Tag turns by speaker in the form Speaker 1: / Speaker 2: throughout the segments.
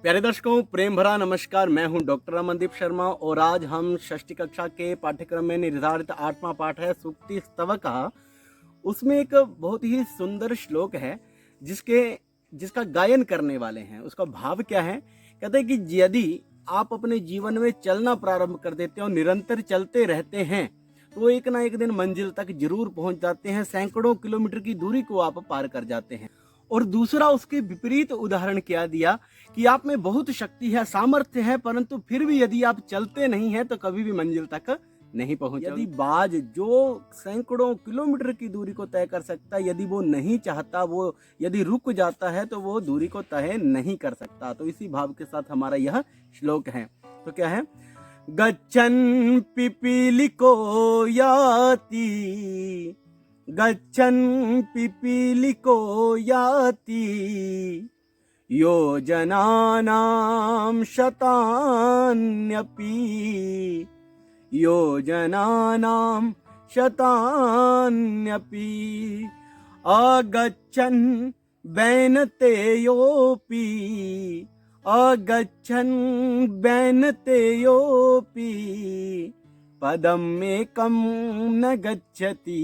Speaker 1: प्यारे दर्शकों, प्रेम भरा नमस्कार। मैं हूं डॉक्टर अमनदीप शर्मा और आज हम षष्ठी कक्षा के पाठ्यक्रम में निर्धारित 8वां पाठ है सूक्ति स्तव का। उसमें एक बहुत ही सुंदर श्लोक है जिसके जिसका गायन करने वाले हैं। उसका भाव क्या है? कहते हैं कि यदि आप अपने जीवन में चलना प्रारंभ कर देते हो, निरंतर चलते रहते हैं, तो एक ना एक दिन मंजिल तक जरूर पहुंच जाते हैं। सैकड़ों किलोमीटर की दूरी को आप पार कर जाते हैं। और दूसरा, उसके विपरीत उदाहरण क्या दिया कि आप में बहुत शक्ति है, सामर्थ्य है, परंतु फिर भी यदि आप चलते नहीं हैं तो कभी भी मंजिल तक नहीं पहुंचोगे। यदि बाज जो सैकड़ों किलोमीटर की दूरी को तय कर सकता है, यदि वो नहीं चाहता, वो यदि रुक जाता है तो वो दूरी को तय नहीं कर सकता। तो इसी भाव के साथ हमारा यह श्लोक है। तो क्या है? गच्छन् पिपीलिको याति, गच्छन् पिपीलिको याति, योजनानां शतान्यपि, योजनानां शतान्यपि, अगच्छन् वैनतेयोऽपि, अगच्छन् वैनतेयोऽपि, पदमेकं न गच्छति,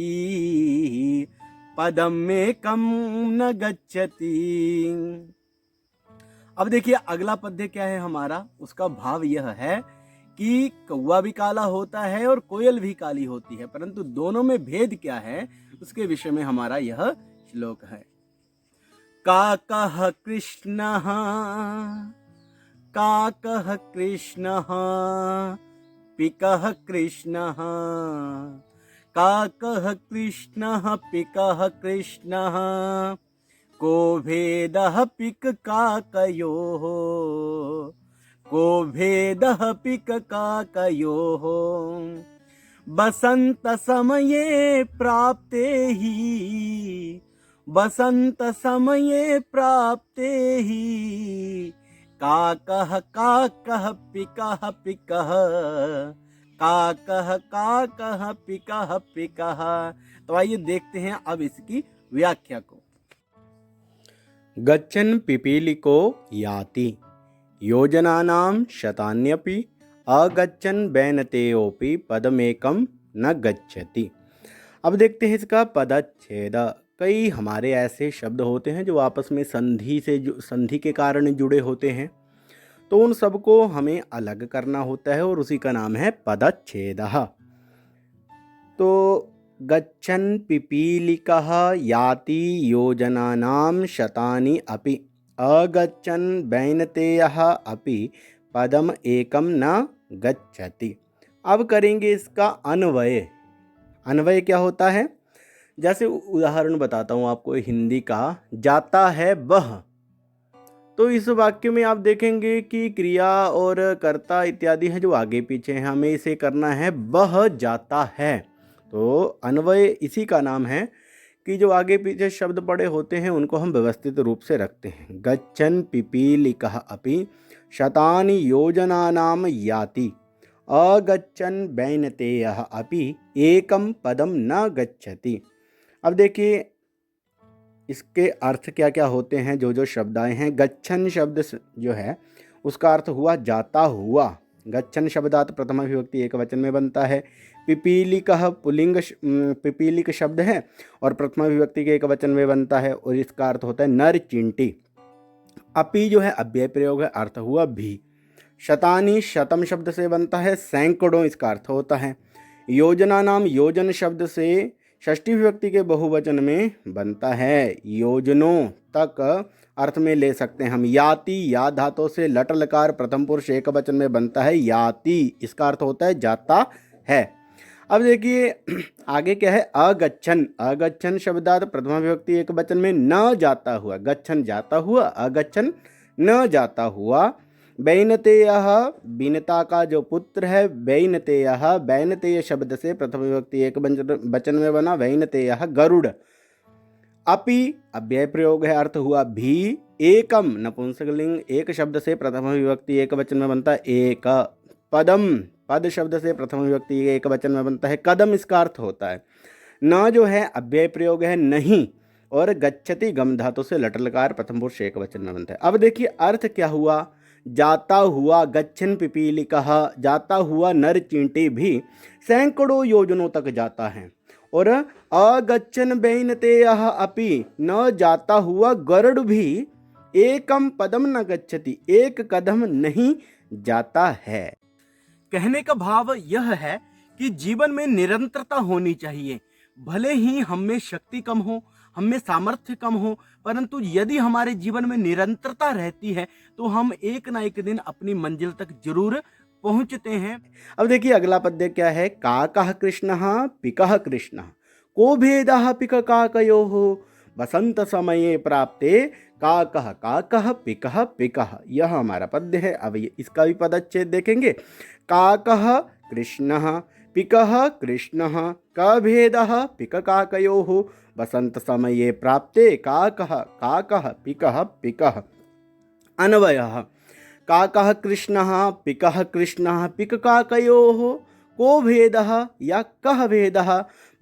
Speaker 1: पदमेकं न गच्छति। अब देखिए अगला पद्य क्या है हमारा। उसका भाव यह है कि कौवा भी काला होता है और कोयल भी काली होती है, परंतु दोनों में भेद क्या है उसके विषय में हमारा यह श्लोक है। काकः कृष्णः, काकः कृष्णः, पिकः कृष्णः, काकः कृष्णः, पिकः कृष्णः, को भेदः पिक काकयोः, को भेदः पिक काकयोः, बसंत समये प्राप्ते ही, बसंत समये प्राप्ते ही, काकः काकः पिकः पिकः, काकः काकः पिकः पिकः। तो आइए देखते हैं अब इसकी व्याख्या को। गच्छन् पिपीलिको याति, योजनानां शतान्यपि, अगच्छन् वैनतेयोऽपि, पदमेकं न गच्छति। अब देखते हैं इसका पदच्छेद। कई हमारे ऐसे शब्द होते हैं जो आपस में संधि के कारण जुड़े होते हैं, तो उन सबको हमें अलग करना होता है और उसी का नाम है पदच्छेदः। तो गच्छन् पिपीलिकः याति योजनानां शतानि अपि, अगच्छन् वैनतेयः अपि, पदम एकम न गच्छति। अब करेंगे इसका अन्वय। अन्वय क्या होता है? जैसे उदाहरण बताता हूँ आपको हिंदी का। जाता है वह, तो इस वाक्य में आप देखेंगे कि क्रिया और कर्ता इत्यादि हैं जो आगे पीछे हैं। हमें इसे करना है वह जाता है। तो अन्वय इसी का नाम है कि जो आगे पीछे शब्द पड़े होते हैं उनको हम व्यवस्थित रूप से रखते हैं। गच्छन् पिपीलिकः अपि शतानि योजनानां याति, अगच्छन् वैनतेयः अपि एकं पदम न गच्छति। अब देखिए इसके अर्थ क्या क्या होते हैं। जो शब्द आए हैं, गच्छन् शब्द जो है उसका अर्थ हुआ जाता हुआ। गच्छन् शब्दात प्रथमा विभक्ति एक वचन में बनता है। पिपीलिकः पुल्लिंग पिपीलिक शब्द है और प्रथमा विभक्ति के एक वचन में बनता है और इसका अर्थ होता है नर चिंटी। अपि जो है अव्यय प्रयोग है, अर्थ हुआ भी। शतानी शतम शब्द से बनता है, सैकड़ों इसका अर्थ होता है। योजना नाम योजन शब्द से षष्ठी विभक्ति के बहुवचन में बनता है। योजनों तक अर्थ में ले सकते हैं हम। याति या धातु से लट लकार प्रथम पुरुष एक वचन में बनता है, याति इसका अर्थ होता है जाता है। अब देखिए आगे क्या है? अगच्छन। अगच्छन शब्दात प्रथमा विभक्ति एक वचन में न जाता हुआ। गच्छन जाता हुआ, अगच्छन न जाता हुआ। वैनतेयः बीनता का जो पुत्र है, वैनतेयः वैनतेय शब्द से प्रथम विभक्ति एक वचन में बना, वैनतेयः गरुड़। अपि अव्यय प्रयोग है, अर्थ हुआ भी। एकम नपुंसकलिंग एक शब्द से प्रथम विभक्ति एक वचन में बनता है, एक। पदम पद शब्द से प्रथम विभक्ति एक वचन में बनता है, कदम इसका अर्थ होता है। न जो है अव्यय प्रयोग है, नहीं। और गच्छति गम धातु से लट लकार प्रथम पुरुष एक वचन में बनता है। अब देखिए अर्थ क्या हुआ जाता हुआ गच्छन पिपीलिकः, जाता हुआ नर चींटी भी सैकड़ों योजनों तक जाता है। और अगच्छन वैनतेयः अपि, न जाता हुआ गरुड़ भी एकम पदम न गच्छति, एक कदम नहीं जाता है। कहने का भाव यह है कि जीवन में निरंतरता होनी चाहिए। भले ही हम में शक्ति कम हो, हम में सामर्थ्य कम हो, परंतु यदि हमारे जीवन में निरंतरता रहती है तो हम एक ना एक दिन अपनी मंजिल तक जरूर पहुंचते हैं। अब देखिए अगला पद्य क्या है। काकः कृष्णः पिकः कृष्णः, को भेदः पिक काकयोः, बसंत समये प्राप्ते काकः काकः पिकः पिकः। यह हमारा पद्य है। अब इसका भी पदच्छेद देखेंगे। काकः कृष्णः पिकः कृष्णः, क भेदः पिक काकयोः, बसंत समये प्राप्ते काकः काकः पिकः पिकः। अन्वयः। काकः कृष्णः पिकः कृष्णः पिक काकयोः, को भेदः या कः भेदः,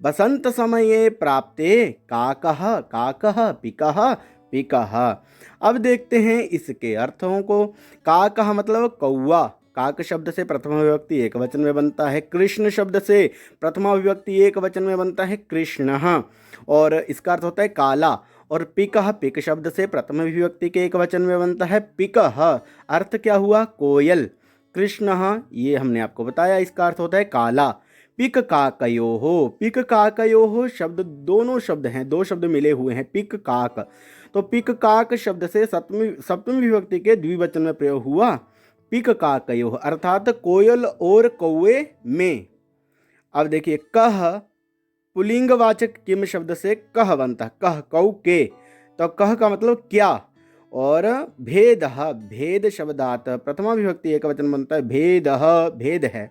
Speaker 1: बसंत समये प्राप्ते काकः काकः पिकः पिकः। अब देखते हैं इसके अर्थों को। काकः मतलब कौवा, काक शब्द से प्रथमा विभक्ति एक वचन में बनता है। कृष्ण शब्द से प्रथमा विभक्ति एक वचन में बनता है कृष्णः, और इसका अर्थ होता है काला। और पिकः, पिक शब्द से प्रथम विभक्ति के एक वचन में बनता है पिकः, अर्थ क्या हुआ कोयल। कृष्णः ये हमने आपको बताया, इसका अर्थ होता है काला। पिक काकयोः, पिक काकयोः शब्द दोनों शब्द हैं, दो शब्द मिले हुए हैं, पिक काक। तो पिक काक शब्द से सप्तमी विभक्ति के द्विवचन में प्रयोग हुआ पिक काकयोः, अर्थात कोयल और कौवे में। अब देखिए कह पुल्लिंगवाचक किम शब्द से कह बनता है, कह कौ के, तो कह का मतलब क्या। और भेदः, भेद शब्दात प्रथमा विभक्ति एक वचन बनता है भेदः, भेद है।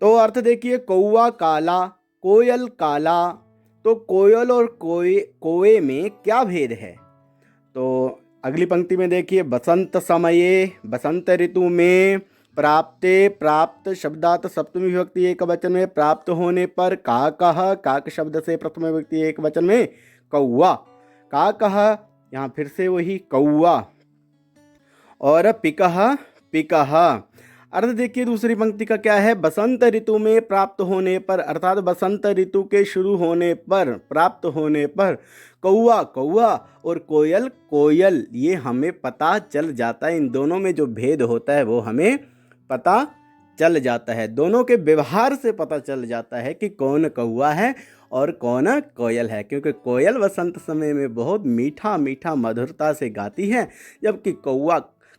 Speaker 1: तो अर्थ देखिए कौवा काला, कोयल काला, तो कोयल और कोए में क्या भेद है। तो अगली पंक्ति में देखिए बसंत समये, बसंत ऋतु में, प्राप्ते, प्राप्त शब्दात सप्तमी विभक्ति एक वचन में प्राप्त होने पर, काकः, काक शब्द से प्रथम विभक्ति एक वचन में कौवा, काकः यहाँ फिर से वही कौवा, और पिकः पिकः। अर्थ देखिए दूसरी पंक्ति का क्या है। बसंत ऋतु में प्राप्त होने पर, अर्थात बसंत ऋतु के शुरू होने पर, प्राप्त होने पर, कौवा कौवा और कोयल कोयल, ये हमें पता चल जाता है। इन दोनों में जो भेद होता है वो हमें पता चल जाता है। दोनों के व्यवहार से पता चल जाता है कि कौन कौवा है और कौन कोयल है, क्योंकि कोयल बसंत समय में बहुत मीठा मीठा मधुरता से गाती है, जबकि कौवा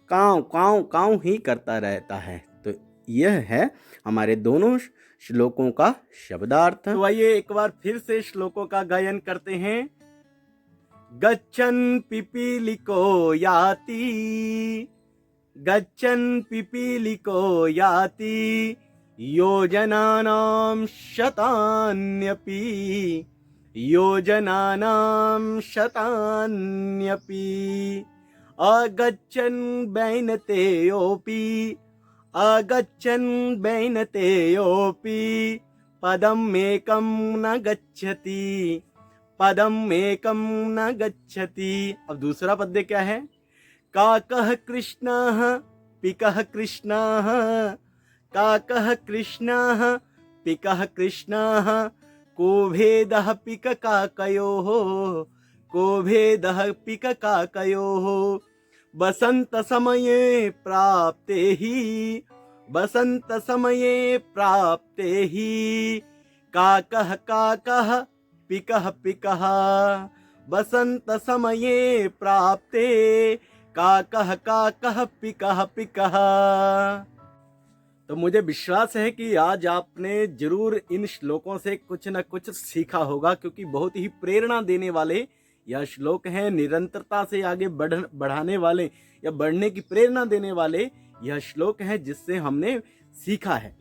Speaker 1: काँव काँव काँव ही करता रहता है। तो यह है हमारे दोनों श्लोकों का शब्दार्थ। तो आइए एक बार फिर से श्लोकों का गायन करते हैं। गच्छन् पिपीलिको याति, गच्छन् पिपीलिको याति, योजनानां शतान्यपि, योजनानां शतान्यपि, अगच्छन् वैनतेयोऽपि, अगच्छन् वैनतेयोऽपि, पदम् एकं न गच्छति, पदम् एकं न गच्छति। अब दूसरा पद्य क्या है। काकः कृष्णः पिकः कृष्णः, काकः कृष्णः पिकः कृष्णः, को भेदः पिक काकयोः, को भेदः पिक काकयोः, बसंत समये प्राप्ते हि, बसंत समये प्राप्ते हि, काकः काकः पिकः पिकः, बसंत समये प्राप्ते काकः काकः पिकः पिकः। तो मुझे विश्वास है कि आज आपने जरूर इन श्लोकों से कुछ न कुछ सीखा होगा, क्योंकि बहुत ही प्रेरणा देने वाले यह श्लोक हैं। निरंतरता से आगे बढ़ाने वाले या बढ़ने की प्रेरणा देने वाले यह श्लोक हैं, जिससे हमने सीखा है।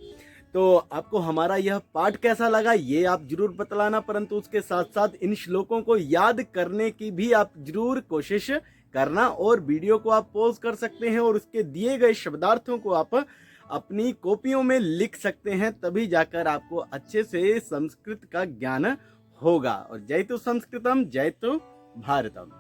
Speaker 1: तो आपको हमारा यह पाठ कैसा लगा ये आप जरूर बतलाना, परंतु उसके साथ साथ इन श्लोकों को याद करने की भी आप जरूर कोशिश करना, और वीडियो को आप पॉज कर सकते हैं और उसके दिए गए शब्दार्थों को आप अपनी कॉपियों में लिख सकते हैं, तभी जाकर आपको अच्छे से संस्कृत का ज्ञान होगा। और जय तो संस्कृतम, जय तो भारतम।